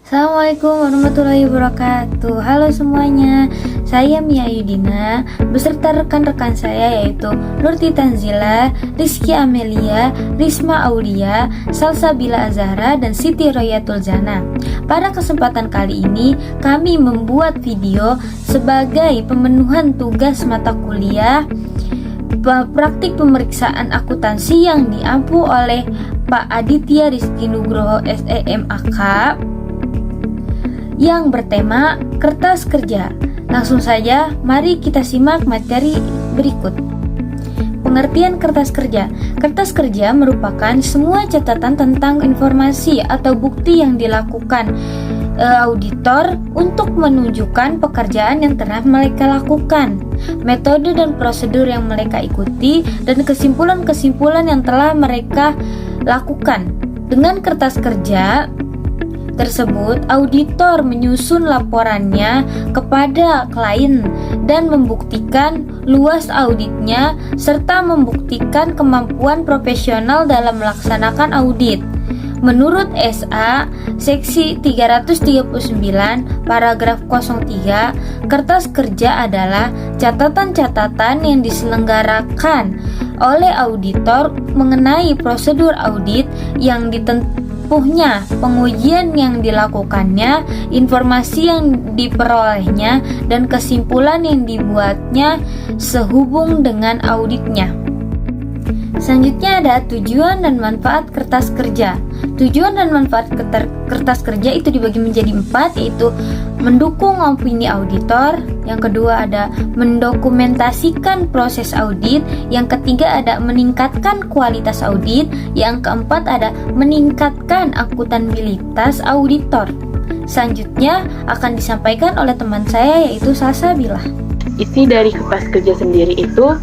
Assalamualaikum warahmatullahi wabarakatuh. Halo semuanya, saya Mia Yudina beserta rekan-rekan saya yaitu Nurti Tanzila, Rizky Amelia, Risma Aulia, Salsabila Azahra, dan Siti Royatul Zana. Pada kesempatan kali ini kami membuat video sebagai pemenuhan tugas mata kuliah praktik pemeriksaan akuntansi yang diampu oleh Pak Aditya Rizky Nugroho SEMAK yang bertema kertas kerja. Langsung saja, mari kita simak materi berikut. Pengertian kertas kerja. Kertas kerja merupakan semua catatan tentang informasi atau bukti yang dilakukan auditor untuk menunjukkan pekerjaan yang telah mereka lakukan, metode dan prosedur yang mereka ikuti, dan kesimpulan-kesimpulan yang telah mereka lakukan. Dengan kertas kerja tersebut, auditor menyusun laporannya kepada klien dan membuktikan luas auditnya serta membuktikan kemampuan profesional dalam melaksanakan audit. Menurut SA Seksi 339 Paragraf 03, kertas kerja adalah catatan-catatan yang diselenggarakan oleh auditor mengenai prosedur audit yang ditempuhnya, pengujian yang dilakukannya, informasi yang diperolehnya, dan kesimpulan yang dibuatnya sehubung dengan auditnya. Selanjutnya ada tujuan dan manfaat kertas kerja. Tujuan dan manfaat kertas kerja itu dibagi menjadi 4, yaitu mendukung opini auditor, yang kedua ada mendokumentasikan proses audit, yang ketiga ada meningkatkan kualitas audit, yang keempat ada meningkatkan akuntabilitas auditor. Selanjutnya akan disampaikan oleh teman saya yaitu Salsabila. Isi dari kertas kerja sendiri itu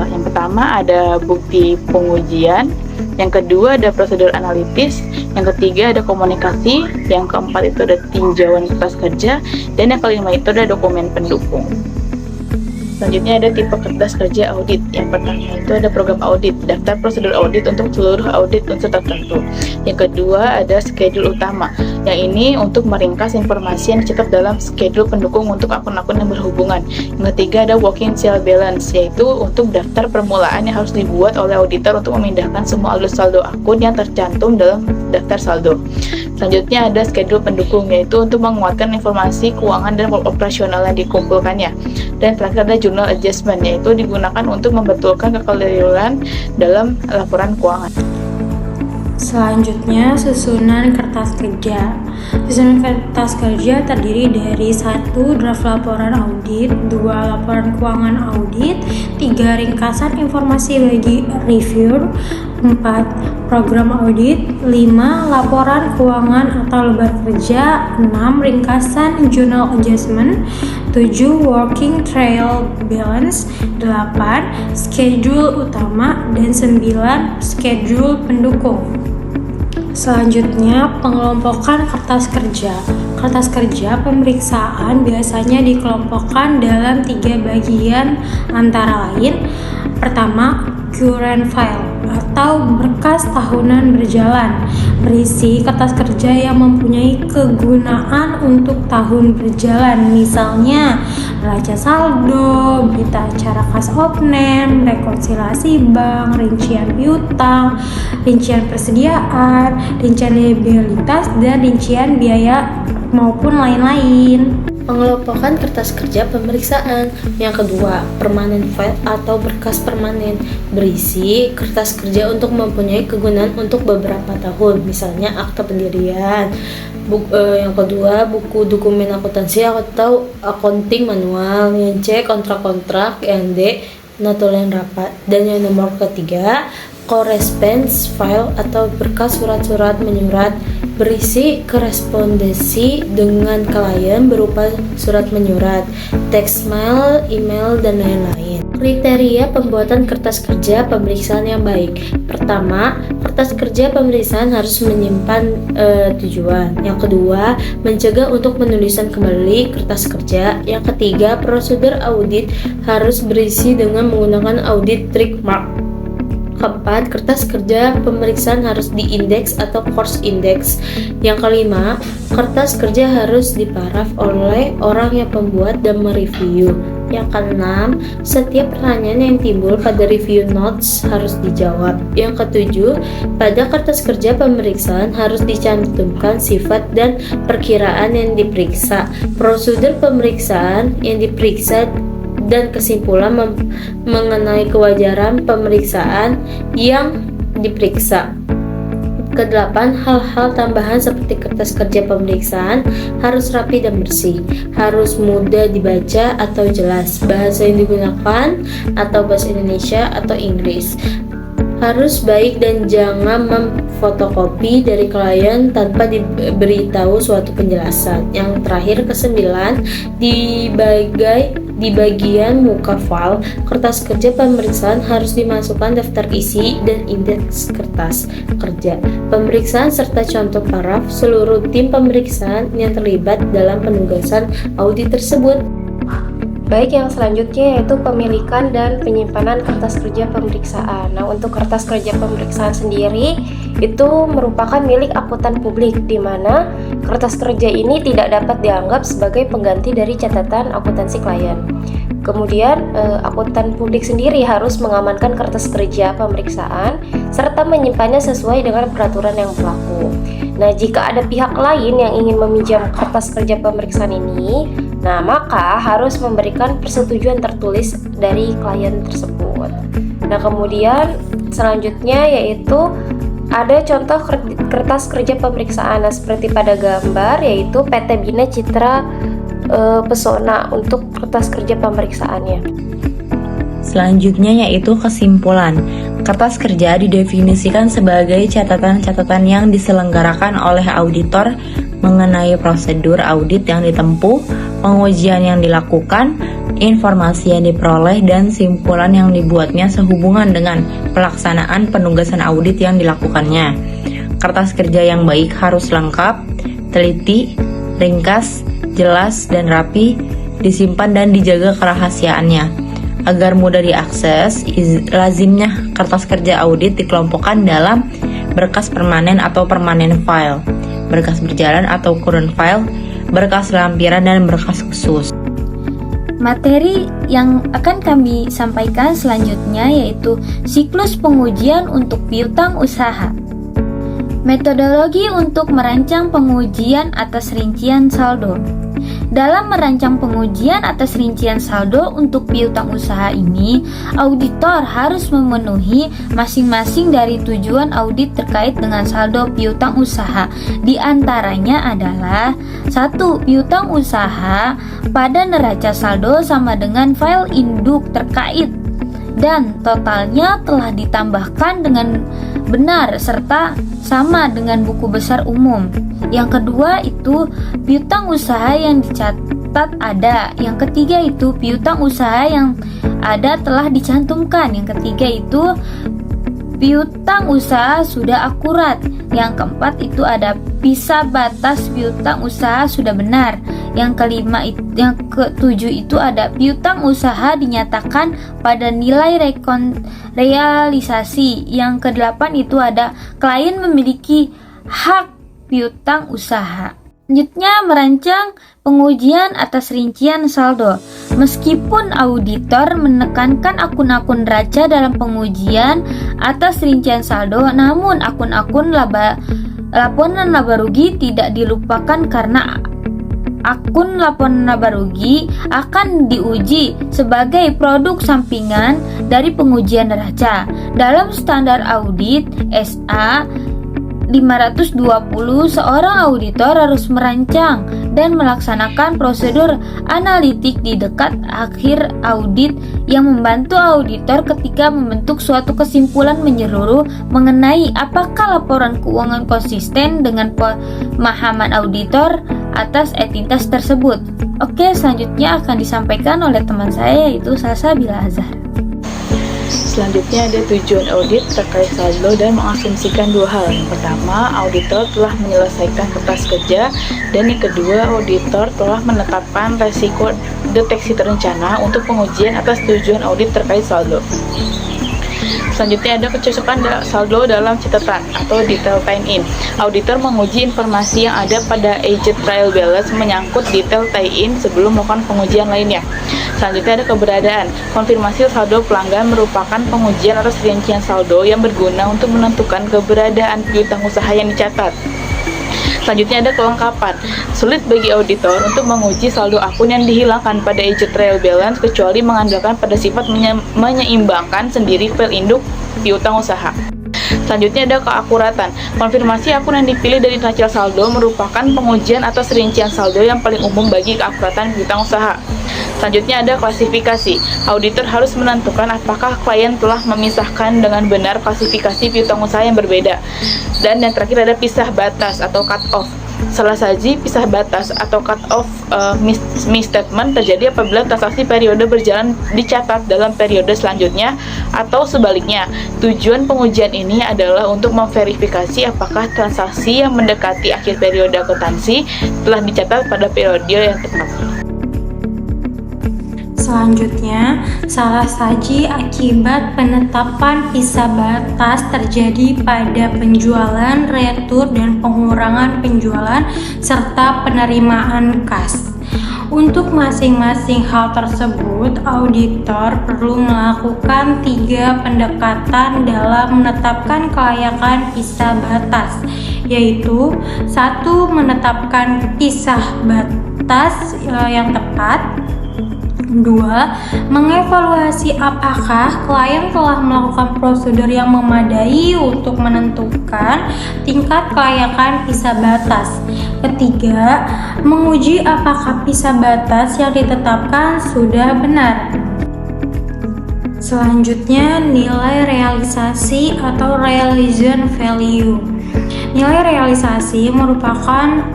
yang pertama ada bukti pengujian, yang kedua ada prosedur analitis, yang ketiga ada komunikasi, yang keempat itu ada tinjauan kertas kerja, dan yang kelima itu ada dokumen pendukung. Selanjutnya ada tipe kertas kerja audit. Yang pertama itu ada program audit, daftar prosedur audit untuk seluruh audit unsur tertentu. Yang kedua ada schedule utama. Yang ini untuk meringkas informasi yang dicatat dalam schedule pendukung untuk akun-akun yang berhubungan. Yang ketiga ada working sale balance, yaitu untuk daftar permulaan yang harus dibuat oleh auditor untuk memindahkan semua saldo akun yang tercantum dalam daftar saldo. Selanjutnya ada schedule pendukung, yaitu untuk menguatkan informasi keuangan dan operasional yang dikumpulkannya. Dan terakhir ada journal adjustment, yaitu digunakan untuk membetulkan kekeliruan dalam laporan keuangan. Selanjutnya, susunan kertas kerja. Susunan kertas kerja terdiri dari 1. Draft laporan audit, 2. Laporan keuangan audit, 3. Ringkasan informasi bagi review, 4. Program audit, 5. Laporan keuangan atau lebar kerja, 6. Ringkasan journal adjustment, 7. Working trial balance, 8. Schedule utama, dan 9. Schedule pendukung. Selanjutnya, pengelompokan kertas kerja. Kertas kerja pemeriksaan biasanya dikelompokkan dalam 3 bagian, antara lain: pertama, current file atau berkas tahunan berjalan, berisi kertas kerja yang mempunyai kegunaan untuk tahun berjalan, misalnya neraca saldo, berita acara kas opname, rekonsiliasi bank, rincian piutang, rincian persediaan, rincian liabilitas, dan rincian biaya maupun lain-lain. Pengelompokan kertas kerja pemeriksaan. Yang kedua, permanent file atau berkas permanen, berisi kertas kerja untuk mempunyai kegunaan untuk beberapa tahun, misalnya akta pendirian. Yang kedua, buku dokumen akuntansi atau accounting manual, yang C, kontrak-kontrak, yang D, notulen rapat. Dan yang nomor ketiga, correspondence file atau berkas surat-surat menyurat, berisi korespondensi dengan klien berupa surat menyurat, teks mail, email, dan lain-lain. Kriteria pembuatan kertas kerja pemeriksaan yang baik. Pertama, kertas kerja pemeriksaan harus menyimpan tujuan. Yang kedua, mencegah untuk penulisan kembali kertas kerja. Yang ketiga, prosedur audit harus berisi dengan menggunakan audit trademark. Keempat, kertas kerja pemeriksaan harus diindeks atau course index. Yang kelima, kertas kerja harus diparaf oleh orang yang pembuat dan mereview. Yang keenam, setiap pertanyaan yang timbul pada review notes harus dijawab. Yang ketujuh, pada kertas kerja pemeriksaan harus dicantumkan sifat dan perkiraan yang diperiksa, prosedur pemeriksaan yang diperiksa, dan kesimpulan mengenai kewajaran pemeriksaan yang diperiksa. Kedelapan, hal-hal tambahan seperti kertas kerja pemeriksaan harus rapi dan bersih, harus mudah dibaca atau jelas, bahasa yang digunakan atau bahasa Indonesia atau Inggris, harus baik dan jangan memfotokopi dari klien tanpa diberitahu suatu penjelasan. Yang terakhir, kesembilan, di bagian muka file kertas kerja pemeriksaan harus dimasukkan daftar isi dan indeks kertas kerja pemeriksaan serta contoh paraf seluruh tim pemeriksaan yang terlibat dalam penugasan audit tersebut. Baik, yang selanjutnya yaitu pemilikan dan penyimpanan kertas kerja pemeriksaan. Nah, untuk kertas kerja pemeriksaan sendiri itu merupakan milik akuntan publik, di mana kertas kerja ini tidak dapat dianggap sebagai pengganti dari catatan akuntansi klien. Kemudian, akuntan publik sendiri harus mengamankan kertas kerja pemeriksaan serta menyimpannya sesuai dengan peraturan yang berlaku. Nah, jika ada pihak lain yang ingin meminjam kertas kerja pemeriksaan ini, nah maka harus memberikan persetujuan tertulis dari klien tersebut. Nah, kemudian selanjutnya yaitu ada contoh kertas kerja pemeriksaan. Nah, seperti pada gambar yaitu PT Bina Citra Pesona untuk kertas kerja pemeriksaannya. Selanjutnya yaitu kesimpulan. Kertas kerja didefinisikan sebagai catatan-catatan yang diselenggarakan oleh auditor mengenai prosedur audit yang ditempuh, pengujian yang dilakukan, informasi yang diperoleh, dan simpulan yang dibuatnya sehubungan dengan pelaksanaan penugasan audit yang dilakukannya. Kertas kerja yang baik harus lengkap, teliti, ringkas, jelas, dan rapi, disimpan dan dijaga kerahasiaannya. Agar mudah diakses, lazimnya kertas kerja audit dikelompokkan dalam berkas permanen atau permanen file, berkas berjalan atau current file, berkas lampiran, dan berkas khusus. Materi yang akan kami sampaikan selanjutnya yaitu siklus pengujian untuk piutang usaha. Metodologi untuk merancang pengujian atas rincian saldo. Dalam merancang pengujian atas rincian saldo untuk piutang usaha ini, auditor harus memenuhi masing-masing dari tujuan audit terkait dengan saldo piutang usaha. Di antaranya adalah 1. Piutang usaha pada neraca saldo sama dengan file induk terkait dan totalnya telah ditambahkan dengan benar serta sama dengan buku besar umum. Yang kedua itu piutang usaha yang dicatat ada. Yang ketiga itu piutang usaha yang ada telah dicantumkan. Yang ketiga itu piutang usaha sudah akurat. Yang keempat itu ada visa batas piutang usaha sudah benar. Yang ketujuh itu ada piutang usaha dinyatakan pada nilai realisasi. Yang kedelapan itu ada klien memiliki hak piutang usaha. Selanjutnya merancang pengujian atas rincian saldo. Meskipun auditor menekankan akun-akun neraca dalam pengujian atas rincian saldo, namun akun-akun laporan laba rugi tidak dilupakan karena akun laporan laba rugi akan diuji sebagai produk sampingan dari pengujian neraca. Dalam standar audit SA 520, seorang auditor harus merancang dan melaksanakan prosedur analitik di dekat akhir audit yang membantu auditor ketika membentuk suatu kesimpulan menyeluruh mengenai apakah laporan keuangan konsisten dengan pemahaman auditor atas entitas tersebut. Oke, selanjutnya akan disampaikan oleh teman saya yaitu Salsabila Azhar. Selanjutnya ada tujuan audit terkait saldo dan mengasumsikan dua hal. Yang pertama, auditor telah menyelesaikan kertas kerja, dan yang kedua, auditor telah menetapkan resiko deteksi terencana untuk pengujian atas tujuan audit terkait saldo. Selanjutnya ada kecocokan saldo dalam catatan atau detail tie-in. Auditor menguji informasi yang ada pada agent trial balance menyangkut detail tie-in sebelum melakukan pengujian lainnya. Selanjutnya ada keberadaan. Konfirmasi saldo pelanggan merupakan pengujian atas rincian saldo yang berguna untuk menentukan keberadaan piutang usaha yang dicatat. Selanjutnya ada kelengkapan. Sulit bagi auditor untuk menguji saldo akun yang dihilangkan pada agent trial balance kecuali mengandalkan pada sifat menyeimbangkan sendiri file induk piutang usaha. Selanjutnya ada keakuratan. Konfirmasi akun yang dipilih dari neraca saldo merupakan pengujian atas rincian saldo yang paling umum bagi keakuratan piutang usaha. Selanjutnya ada klasifikasi. Auditor harus menentukan apakah klien telah memisahkan dengan benar klasifikasi piutang usaha yang berbeda. Dan yang terakhir ada pisah batas atau cut off. Salah saji pisah batas atau cut off misstatement terjadi apabila transaksi periode berjalan dicatat dalam periode selanjutnya atau sebaliknya. Tujuan pengujian ini adalah untuk memverifikasi apakah transaksi yang mendekati akhir periode akuntansi telah dicatat pada periode yang tepat. Selanjutnya, salah saji akibat penetapan pisah batas terjadi pada penjualan, retur, dan pengurangan penjualan, serta penerimaan kas. Untuk masing-masing hal tersebut, auditor perlu melakukan 3 pendekatan dalam menetapkan kelayakan pisah batas, yaitu 1. Menetapkan pisah batas yang tepat. 2. Mengevaluasi apakah klien telah melakukan prosedur yang memadai untuk menentukan tingkat kelayakan pisah batas. 3. Menguji apakah pisah batas yang ditetapkan sudah benar. Selanjutnya, nilai realisasi atau realization value. Nilai realisasi merupakan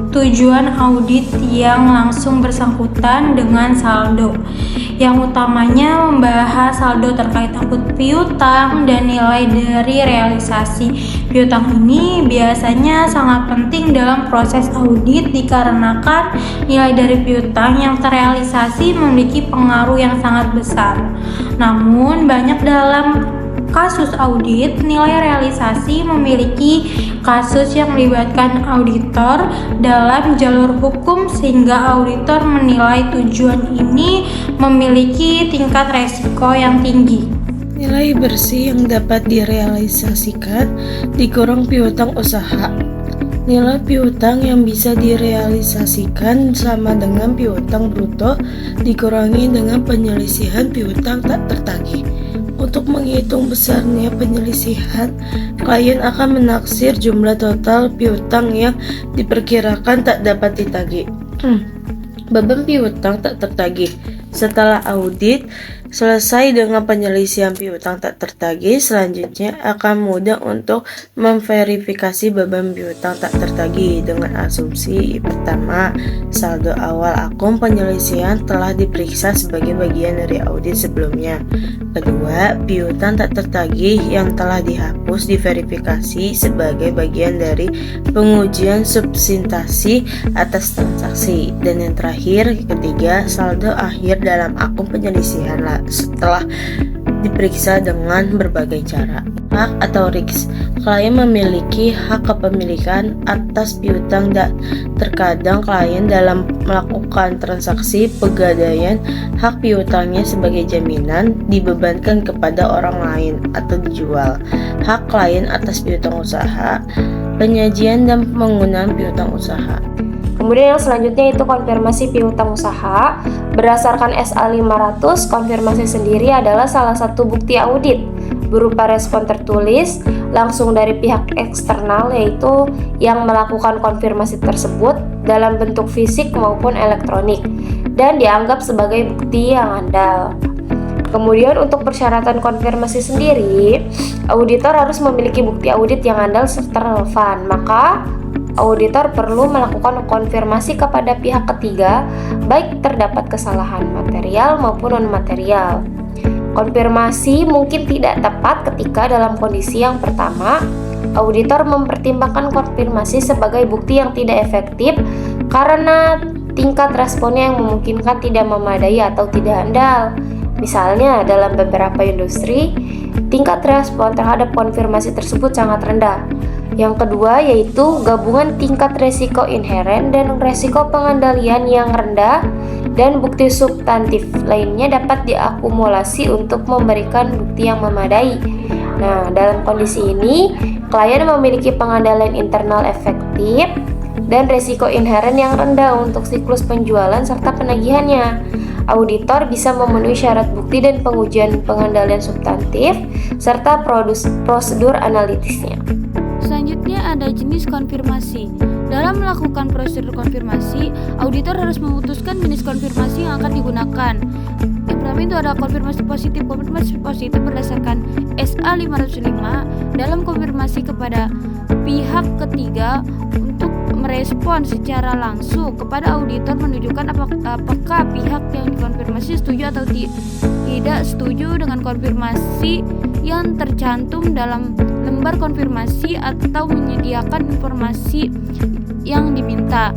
tujuan audit yang langsung bersangkutan dengan saldo. Yang utamanya membahas saldo terkait akun piutang dan nilai dari realisasi piutang ini biasanya sangat penting dalam proses audit dikarenakan nilai dari piutang yang terrealisasi memiliki pengaruh yang sangat besar. Namun banyak dalam kasus audit, nilai realisasi memiliki kasus yang melibatkan auditor dalam jalur hukum sehingga auditor menilai tujuan ini memiliki tingkat resiko yang tinggi. Nilai bersih yang dapat direalisasikan dikurang piutang usaha. Nilai piutang yang bisa direalisasikan sama dengan piutang bruto dikurangi dengan penyelisihan piutang tak tertagih. Untuk menghitung besarnya penyelisihan, klien akan menaksir jumlah total piutang yang diperkirakan tak dapat ditagih. Beban piutang tak tertagih. Setelah audit selesai dengan penyelisihan piutang tak tertagih, selanjutnya akan mudah untuk memverifikasi beban piutang tak tertagih dengan asumsi pertama, saldo awal akun penyelisihan telah diperiksa sebagai bagian dari audit sebelumnya. Kedua, piutang tak tertagih yang telah dihapus diverifikasi sebagai bagian dari pengujian substansi atas transaksi. Dan yang terakhir, ketiga, saldo akhir dalam akun penyelisihan setelah diperiksa dengan berbagai cara. Hak atau risk. Klien memiliki hak kepemilikan atas piutang dan terkadang klien dalam melakukan transaksi pegadaian hak piutangnya sebagai jaminan dibebankan kepada orang lain atau dijual. Hak klien atas piutang usaha, penyajian dan penggunaan piutang usaha. Kemudian yang selanjutnya itu konfirmasi piutang usaha. Berdasarkan SA 500, konfirmasi sendiri adalah salah satu bukti audit berupa respon tertulis langsung dari pihak eksternal, yaitu yang melakukan konfirmasi tersebut dalam bentuk fisik maupun elektronik dan dianggap sebagai bukti yang andal. Kemudian untuk persyaratan konfirmasi sendiri, auditor harus memiliki bukti audit yang andal serta relevan. Maka auditor perlu melakukan konfirmasi kepada pihak ketiga, baik terdapat kesalahan material maupun non-material. Konfirmasi mungkin tidak tepat ketika dalam kondisi yang pertama, auditor mempertimbangkan konfirmasi sebagai bukti yang tidak efektif karena tingkat responnya yang memungkinkan tidak memadai atau tidak andal. Misalnya, dalam beberapa industri, tingkat respon terhadap konfirmasi tersebut sangat rendah. Yang kedua yaitu gabungan tingkat resiko inheren dan resiko pengendalian yang rendah, dan bukti substantif lainnya dapat diakumulasi untuk memberikan bukti yang memadai. Nah, dalam kondisi ini, klien memiliki pengendalian internal efektif dan resiko inheren yang rendah untuk siklus penjualan serta penagihannya. Auditor bisa memenuhi syarat bukti dan pengujian pengendalian substantif serta prosedur analitisnya. Selanjutnya ada jenis konfirmasi. Dalam melakukan prosedur konfirmasi, auditor harus memutuskan jenis konfirmasi yang akan digunakan. Yang pertama itu ada konfirmasi positif. Konfirmasi positif berdasarkan SA 505 dalam konfirmasi kepada pihak ketiga untuk merespon secara langsung kepada auditor menunjukkan apakah pihak yang dikonfirmasi setuju atau tidak setuju dengan konfirmasi yang tercantum dalam lembar konfirmasi atau menyediakan informasi yang diminta.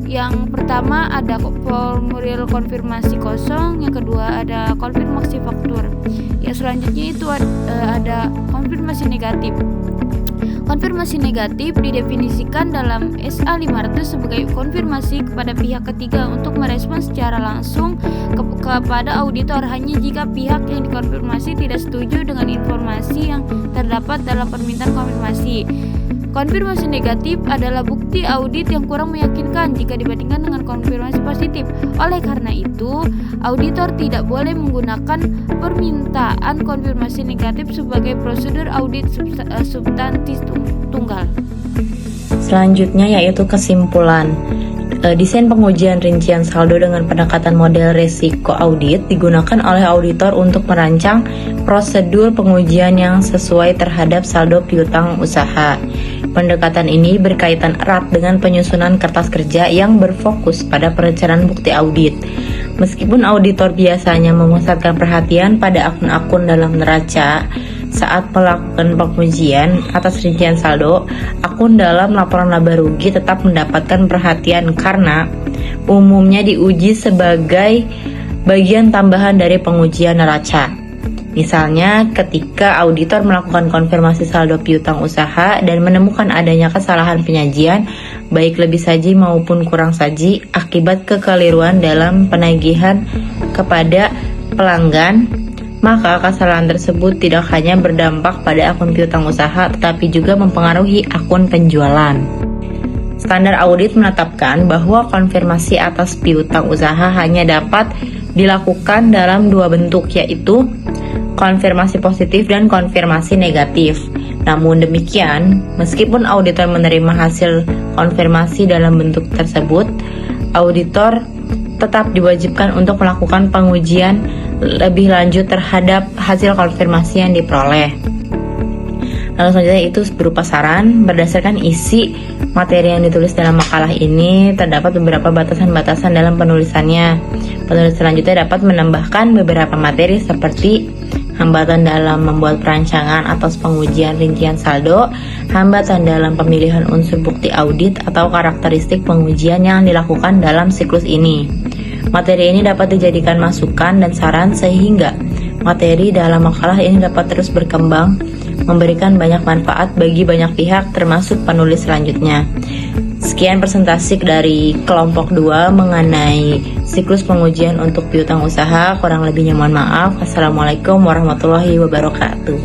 Yang pertama ada formulir konfirmasi kosong, yang kedua ada konfirmasi faktur. Yang selanjutnya itu ada konfirmasi negatif. Konfirmasi negatif didefinisikan dalam SA 500 sebagai konfirmasi kepada pihak ketiga untuk merespon secara langsung kepada auditor hanya jika pihak yang dikonfirmasi tidak setuju dengan informasi yang terdapat dalam permintaan konfirmasi. Konfirmasi negatif adalah bukti audit yang kurang meyakinkan jika dibandingkan dengan konfirmasi positif. Oleh karena itu, auditor tidak boleh menggunakan permintaan konfirmasi negatif sebagai prosedur audit substantif tunggal. Selanjutnya yaitu kesimpulan. Desain pengujian rincian saldo dengan pendekatan model resiko audit digunakan oleh auditor untuk merancang prosedur pengujian yang sesuai terhadap saldo piutang usaha. Pendekatan ini berkaitan erat dengan penyusunan kertas kerja yang berfokus pada perencanaan bukti audit. Meskipun auditor biasanya memusatkan perhatian pada akun-akun dalam neraca saat melakukan pengujian atas rincian saldo, akun dalam laporan laba rugi tetap mendapatkan perhatian karena umumnya diuji sebagai bagian tambahan dari pengujian neraca. Misalnya, ketika auditor melakukan konfirmasi saldo piutang usaha dan menemukan adanya kesalahan penyajian, baik lebih saji maupun kurang saji, akibat kekeliruan dalam penagihan kepada pelanggan, maka kesalahan tersebut tidak hanya berdampak pada akun piutang usaha, tetapi juga mempengaruhi akun penjualan. Standar audit menetapkan bahwa konfirmasi atas piutang usaha hanya dapat dilakukan dalam dua bentuk, yaitu konfirmasi positif dan konfirmasi negatif. Namun demikian, meskipun auditor menerima hasil konfirmasi dalam bentuk tersebut, auditor tetap diwajibkan untuk melakukan pengujian lebih lanjut terhadap hasil konfirmasi yang diperoleh. Lalu selanjutnya itu berupa saran. Berdasarkan isi materi yang ditulis dalam makalah ini, terdapat beberapa batasan-batasan dalam penulisannya. Penulis selanjutnya dapat menambahkan beberapa materi seperti hambatan dalam membuat perancangan atas pengujian rincian saldo, hambatan dalam pemilihan unsur bukti audit atau karakteristik pengujian yang dilakukan dalam siklus ini. Materi ini dapat dijadikan masukan dan saran sehingga materi dalam makalah ini dapat terus berkembang, memberikan banyak manfaat bagi banyak pihak termasuk penulis selanjutnya. Sekian presentasi dari kelompok 2 mengenai siklus pengujian untuk piutang usaha. Kurang lebihnya mohon maaf. Assalamualaikum warahmatullahi wabarakatuh.